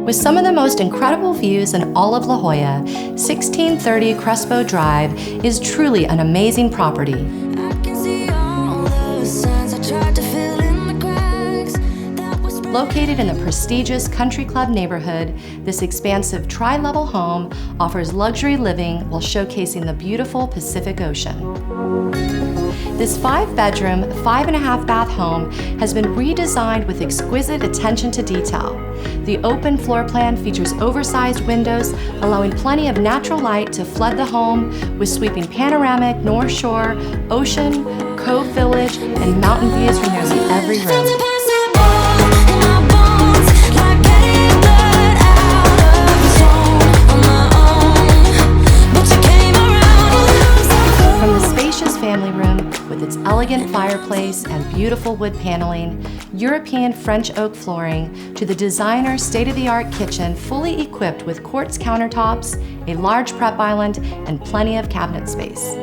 With some of the most incredible views in all of La Jolla, 1630 Crespo Drive is truly an amazing property. Located in the prestigious country club neighborhood, this expansive tri-level home offers luxury living while showcasing the beautiful Pacific Ocean. This 5-bedroom, 5.5-bath home has been redesigned with exquisite attention to detail. The open floor plan features oversized windows, allowing plenty of natural light to flood the home with sweeping panoramic North Shore, ocean, Cove Village, and mountain views from nearly every room. Family room with its elegant fireplace and beautiful wood paneling, European French oak flooring, to the designer state-of-the-art kitchen fully equipped with quartz countertops, a large prep island, and plenty of cabinet space.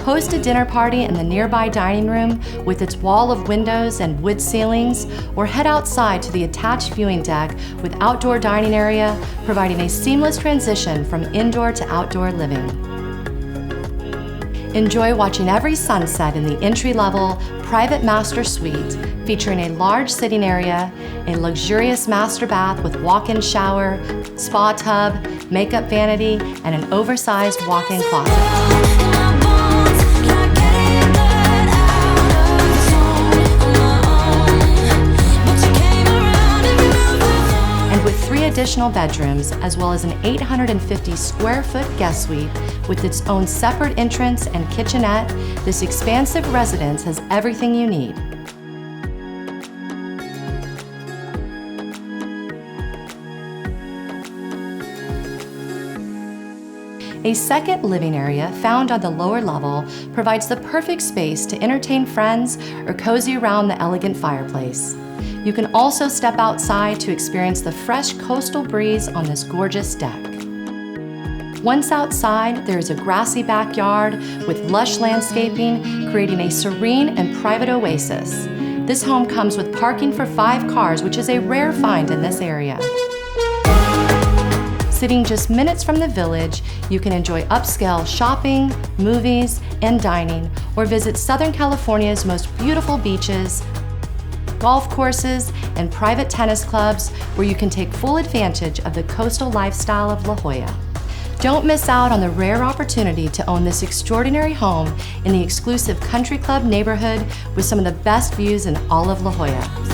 Host a dinner party in the nearby dining room with its wall of windows and wood ceilings, or head outside to the attached viewing deck with outdoor dining area, providing a seamless transition from indoor to outdoor living. Enjoy watching every sunset in the entry-level private master suite, featuring a large sitting area, a luxurious master bath with walk-in shower, spa tub, makeup vanity, and an oversized walk-in closet. Additional bedrooms, as well as an 850 square foot guest suite with its own separate entrance and kitchenette, this expansive residence has everything you need. A second living area found on the lower level provides the perfect space to entertain friends or cozy around the elegant fireplace. You can also step outside to experience the fresh coastal breeze on this gorgeous deck. Once outside, there is a grassy backyard with lush landscaping, creating a serene and private oasis. This home comes with parking for 5 cars, which is a rare find in this area. Sitting just minutes from the village, you can enjoy upscale shopping, movies, and dining, or visit Southern California's most beautiful beaches, golf courses, and private tennis clubs where you can take full advantage of the coastal lifestyle of La Jolla. Don't miss out on the rare opportunity to own this extraordinary home in the exclusive country club neighborhood with some of the best views in all of La Jolla.